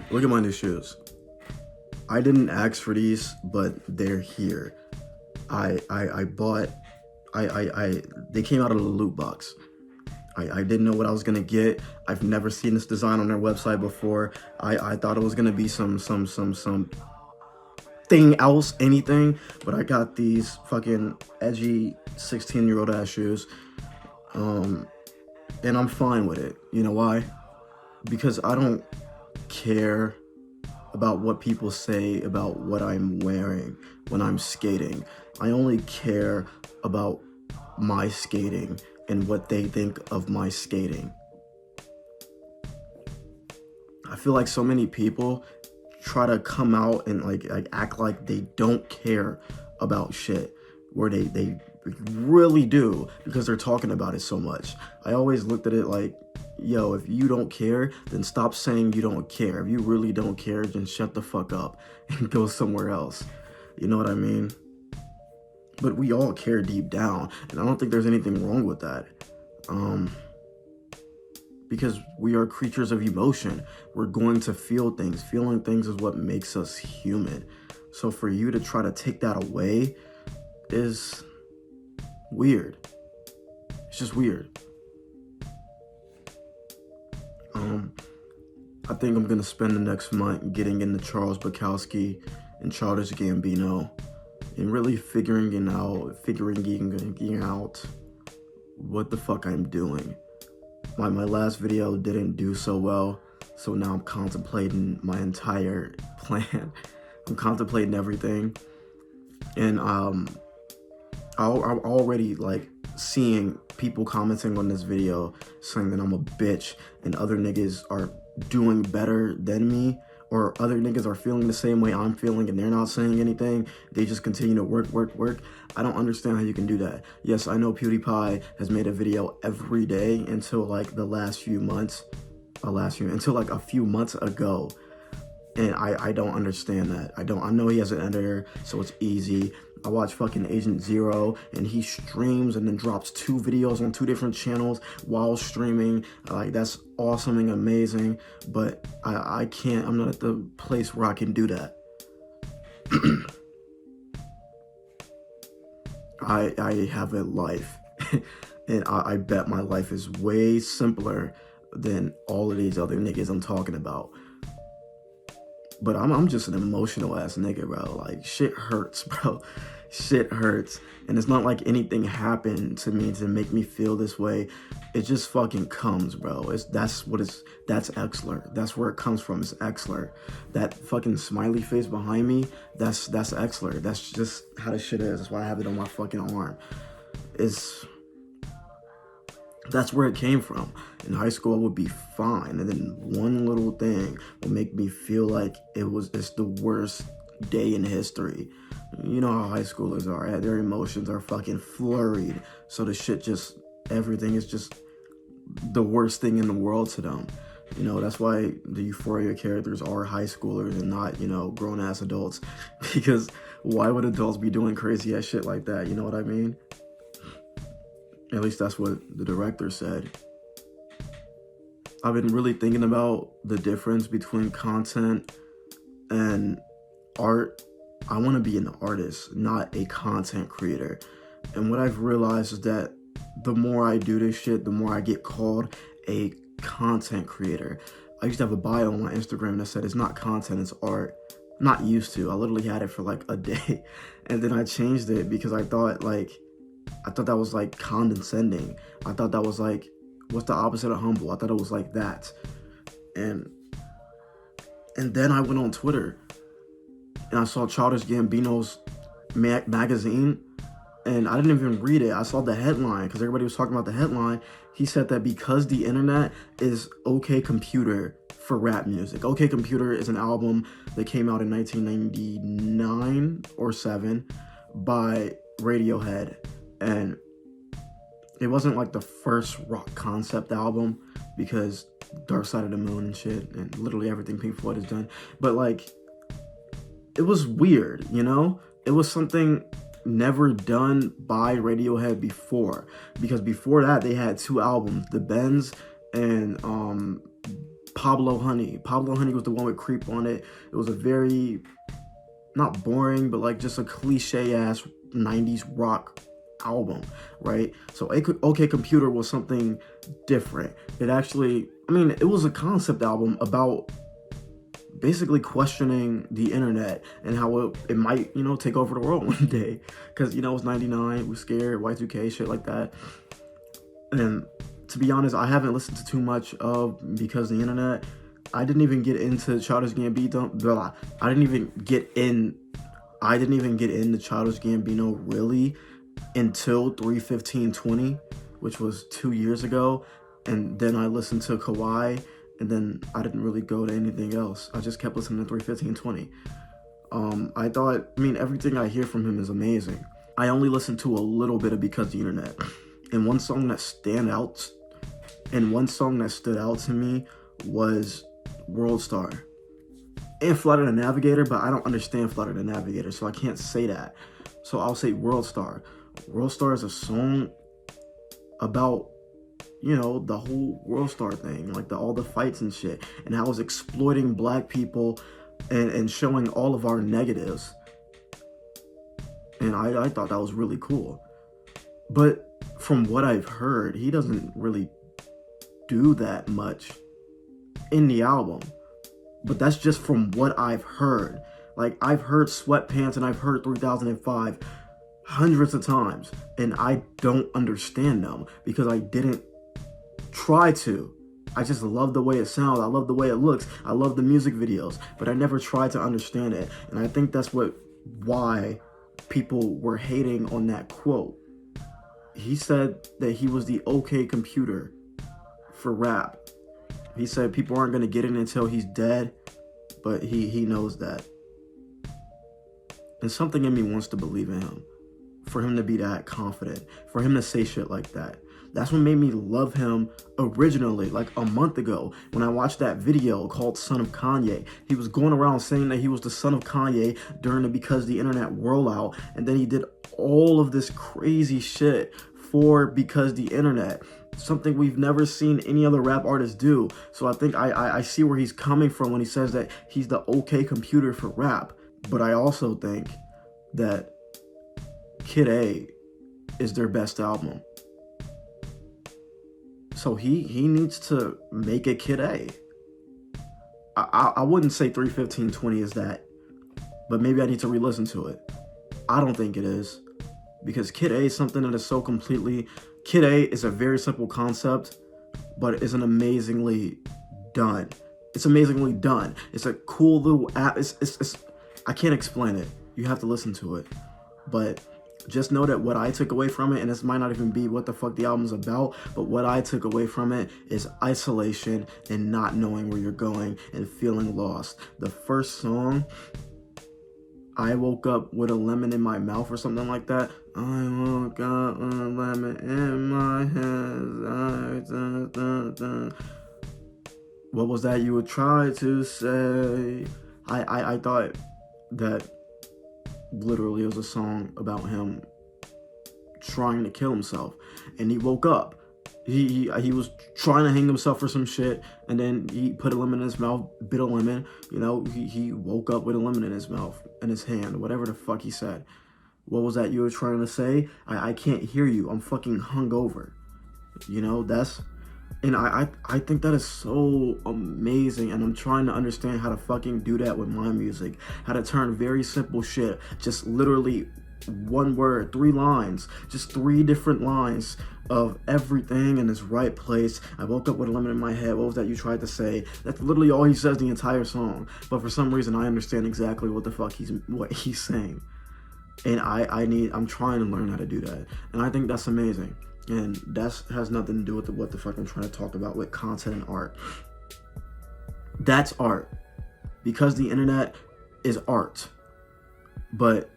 Look at my new shoes. I didn't ask for these, but they're here. I bought, they came out of the loot box. I didn't know what I was gonna get. I've never seen this design on their website before. I thought it was gonna be some thing else, anything, but I got these fucking edgy 16-year-old ass shoes. And I'm fine with it. You know why? Because I don't care about what people say about what I'm wearing when I'm skating. I only care about my skating and what they think of my skating. I feel like so many people try to come out and like act like they don't care about shit, where they really do, because they're talking about it so much. I always looked at it like, yo, if you don't care, then stop saying you don't care. If you really don't care, then shut the fuck up and go somewhere else. You know what I mean? But we all care deep down, and I don't think there's anything wrong with that. Because we are creatures of emotion. We're going to feel things. Feeling things is what makes us human. So for you to try to take that away is weird. It's just weird. I think I'm gonna spend the next month getting into Charles Bukowski and Childish Gambino and really figuring out what the fuck I'm doing. My last video didn't do so well, so now I'm contemplating my entire plan. I'm contemplating everything, and I'm already like seeing people commenting on this video saying that I'm a bitch and other niggas are doing better than me, or other niggas are feeling the same way I'm feeling and they're not saying anything. They just continue to work. I don't understand how you can do that. Yes, I know PewDiePie has made a video every day until like the last few months, until like a few months ago. And I don't understand that. I know he has an editor, so it's easy. I watch fucking Agent Zero, and he streams and then drops 2 videos on 2 different channels while streaming. Like, that's awesome and amazing, but I can't, I'm not at the place where I can do that. I have a life, and I bet my life is way simpler than all of these other niggas I'm talking about. But I'm just an emotional ass nigga, bro. Like, shit hurts, bro. Shit hurts. And it's not like anything happened to me to make me feel this way. It just fucking comes, bro. That's Xlirt. That's where it comes from. It's Xlirt. That fucking smiley face behind me, that's Xlirt. That's just how the shit is. That's why I have it on my fucking arm. That's where it came from. In high school, I would be fine, and then one little thing will make me feel like it's the worst day in history. You know how high schoolers are. Their emotions are fucking flurried, so everything is just the worst thing in the world to them. You know, that's why the Euphoria characters are high schoolers and not, you know, grown-ass adults. Because why would adults be doing crazy ass shit like that? You know what I mean? At least that's what the director said. I've been really thinking about the difference between content and art. I want to be an artist, not a content creator. And what I've realized is that the more I do this shit, the more I get called a content creator. I used to have a bio on my Instagram that said it's not content, it's art. Not used to. I literally had it for like a day. And then I changed it because I thought that was like condescending. I thought that was like, what's the opposite of humble? I thought it was like that. And then I went on Twitter and I saw Childish Gambino's magazine, and I didn't even read it. I saw the headline because everybody was talking about the headline. He said that because the internet is OK Computer for rap music. OK Computer is an album that came out in 1999 or 7 by Radiohead. And it wasn't like the first rock concept album, because Dark Side of the Moon and shit, and literally everything Pink Floyd has done. But like, it was weird, you know? It was something never done by Radiohead before. Because before that, they had 2 albums, The Bends and Pablo Honey. Pablo Honey was the one with Creep on it. It was a very, not boring, but like just a cliche ass 90s rock album, right? So OK Computer was something different. It actually, I mean, it was a concept album about basically questioning the internet and how it might, you know, take over the world one day. Because, you know, it was 99, we're scared, Y2K, shit like that. And to be honest, I haven't listened to too much of Because the Internet. I didn't even get into Childish Gambino. Blah. I didn't even get into Childish Gambino really until 3/15/20, which was 2 years ago. And then I listened to Kawhi, and then I didn't really go to anything else. I just kept listening to 3/15/20. I mean, everything I hear from him is amazing. I only listened to a little bit of Because the Internet. And one song that stood out to me was World Star. And Flutter the Navigator, but I don't understand Flutter the Navigator, so I can't say that. So I'll say World Star. World Star is a song about, you know, the whole World Star thing, like all the fights and shit, and how it's exploiting black people and showing all of our negatives. And I thought that was really cool. But from what I've heard, he doesn't really do that much in the album. But that's just from what I've heard. Like, I've heard Sweatpants and I've heard 3005 hundreds of times, and I don't understand them because I didn't try to. I just love the way it sounds. I love the way it looks. I love the music videos, but I never tried to understand it. And I think that's why people were hating on that quote. He said that he was the OK computer for rap. He said people aren't going to get it until he's dead, but he knows that. And something in me wants to believe in him, for him to be that confident, for him to say shit like that. That's what made me love him originally, like a month ago, when I watched that video called Son of Kanye. He was going around saying that he was the son of Kanye during the Because the Internet rollout, and then he did all of this crazy shit for Because the Internet, something we've never seen any other rap artist do. So I think I see where he's coming from when he says that he's the OK computer for rap. But I also think that Kid A is their best album. So he needs to make a Kid A. I wouldn't say 3/15/20 is that, but maybe I need to re-listen to it. I don't think it is, because Kid A is something that is so completely... Kid A is a very simple concept, but it's amazingly done. It's amazingly done. It's a cool little app. I can't explain it. You have to listen to it. But just know that what I took away from it, and this might not even be what the fuck the album's about, but what I took away from it is isolation and not knowing where you're going and feeling lost. The first song, I woke up with a lemon in my mouth or something like that. I woke up with a lemon in my hands. What was that you would try to say? I thought that literally it was a song about him trying to kill himself, and he woke up. He was trying to hang himself for some shit, and then he put a lemon in his mouth, bit a lemon. You know, he woke up with a lemon in his mouth, in his hand, whatever the fuck he said. What was that you were trying to say? I can't hear you. I'm fucking hungover. You know, and I think that is so amazing, and I'm trying to understand how to fucking do that with my music. How to turn very simple shit, just literally one word, 3 lines, just 3 different lines of everything in its right place. I woke up with a lemon in my head. What was that you tried to say? That's literally all he says the entire song. But for some reason, I understand exactly what the fuck he's saying. And I'm trying to learn how to do that. And I think that's amazing. And that has nothing to do with what the fuck I'm trying to talk about with content and art. That's art. Because the internet is art. But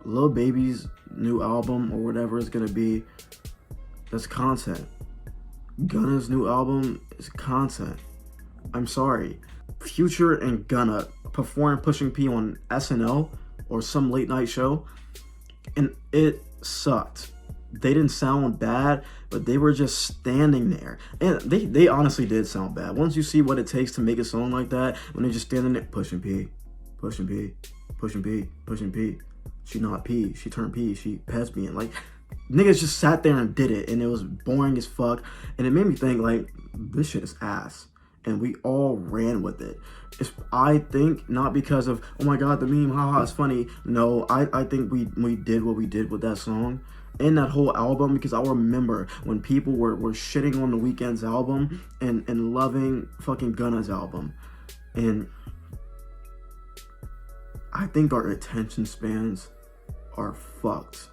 Lil Baby's new album or whatever it's gonna be, that's content. Gunna's new album is content. I'm sorry. Future and Gunna perform Pushing P on SNL or some late night show, and it sucked. they didn't sound bad, but they were just standing there. And they honestly did sound bad. Once you see what it takes to make a song like that, when they're just standing there, pushing P, pushing P, pushing P, pushing P. She not P, she turned P, she lesbian. Like, niggas just sat there and did it, and it was boring as fuck. And it made me think, like, this shit is ass. And we all ran with it. I think not because of, oh my god, the meme, haha, it's funny. No, I think we did what we did with that song and that whole album, because I remember when people were shitting on The Weeknd's album and loving fucking Gunna's album. And I think our attention spans are fucked.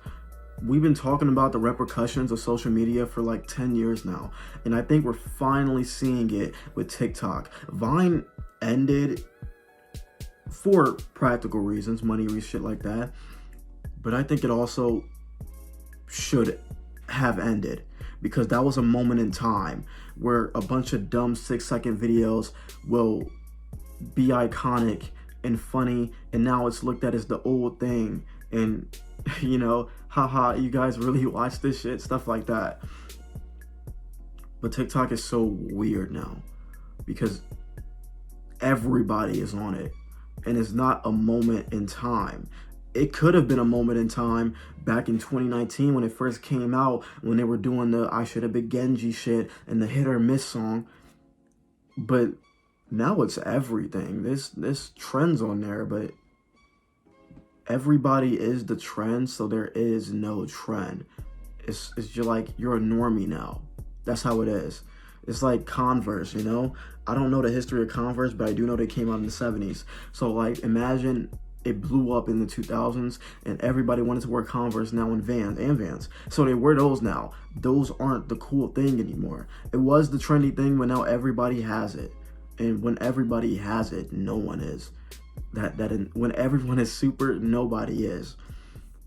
We've been talking about the repercussions of social media for like 10 years now, and I think we're finally seeing it with TikTok. Vine ended for practical reasons, money, shit like that, but I think it also should have ended, because that was a moment in time where a bunch of dumb 6-second videos will be iconic and funny, and now it's looked at as the old thing, and you know, haha, you guys really watch this shit, stuff like that. But TikTok is so weird now because everybody is on it, and it's not a moment in time. It could have been a moment in time back in 2019 when it first came out, when they were doing the I Should Have Been Genji shit and the Hit or Miss song. But now it's everything. There's trends on there, but everybody is the trend, so there is no trend. It's just like you're a normie now. That's how it is. It's like Converse, you know? I don't know the history of Converse, but I do know they came out in the 70s. So like imagine it blew up in the 2000s and everybody wanted to wear Converse now in Vans. So they wear those now. Those aren't the cool thing anymore. It was the trendy thing, but now everybody has it. And when everybody has it, no one is. When everyone is super, nobody is.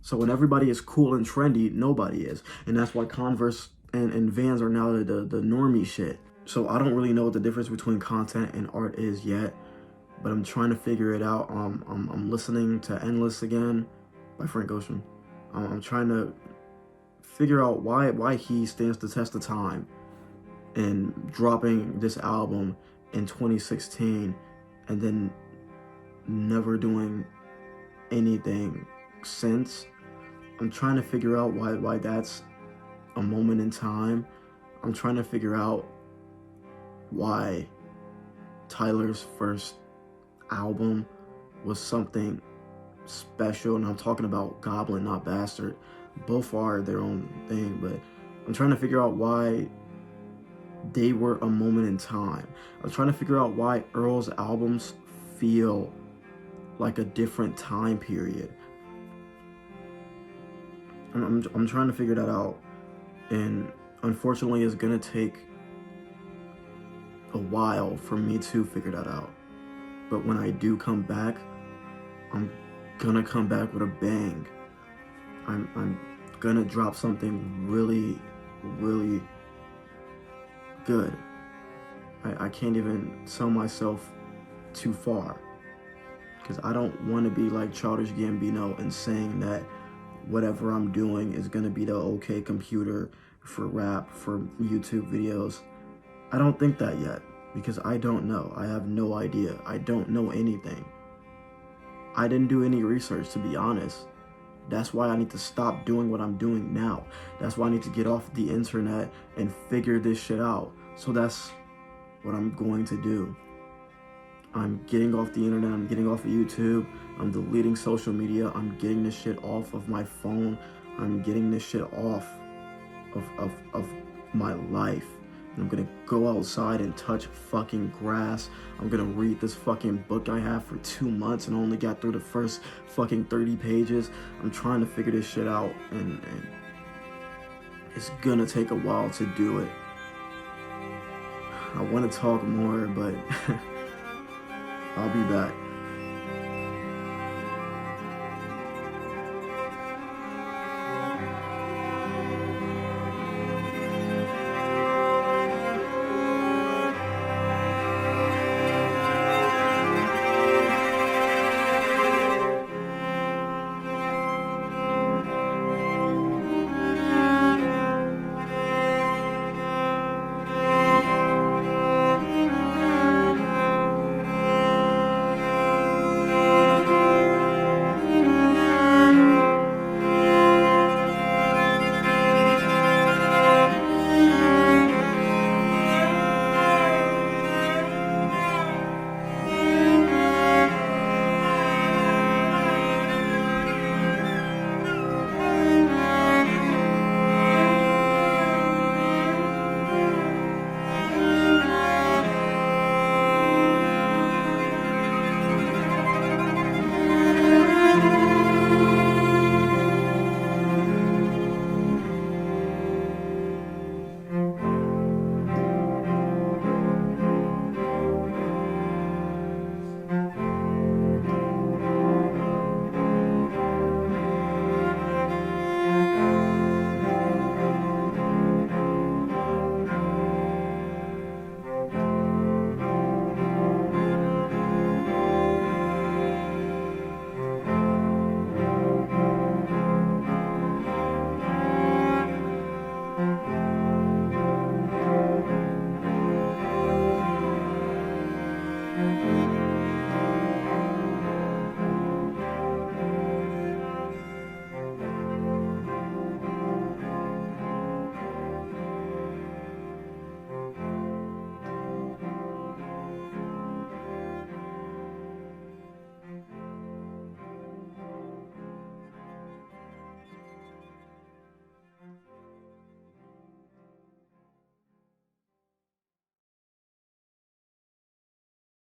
So when everybody is cool and trendy, nobody is. And that's why Converse and Vans are now the normie shit. So I don't really know what the difference between content and art is yet, but I'm trying to figure it out. I'm listening to Endless again by Frank Ocean. I'm trying to figure out why he stands the test of time and dropping this album in 2016 and then never doing anything since. I'm trying to figure out why that's a moment in time. I'm trying to figure out why Tyler's first album was something special, and I'm talking about Goblin, not Bastard. Both are their own thing, but I'm trying to figure out why they were a moment in time. I'm trying to figure out why Earl's albums feel like a different time period. I'm trying to figure that out, and unfortunately it's gonna take a while for me to figure that out. But when I do come back, I'm gonna come back with a bang. I'm gonna drop something really, really good. I can't even sell myself too far, because I don't want to be like Childish Gambino and saying that whatever I'm doing is gonna be the okay computer for rap, for YouTube videos. I don't think that yet, because I don't know. I have no idea. I don't know anything. I didn't do any research, to be honest. That's why I need to stop doing what I'm doing now. That's why I need to get off the internet and figure this shit out. So that's what I'm going to do. I'm getting off the internet. I'm getting off of YouTube. I'm deleting social media. I'm getting this shit off of my phone. I'm getting this shit off of my life. I'm gonna go outside and touch fucking grass. I'm gonna read this fucking book I have for 2 months and only got through the first fucking 30 pages. I'm trying to figure this shit out, and it's gonna take a while to do it. I want to talk more, but I'll be back.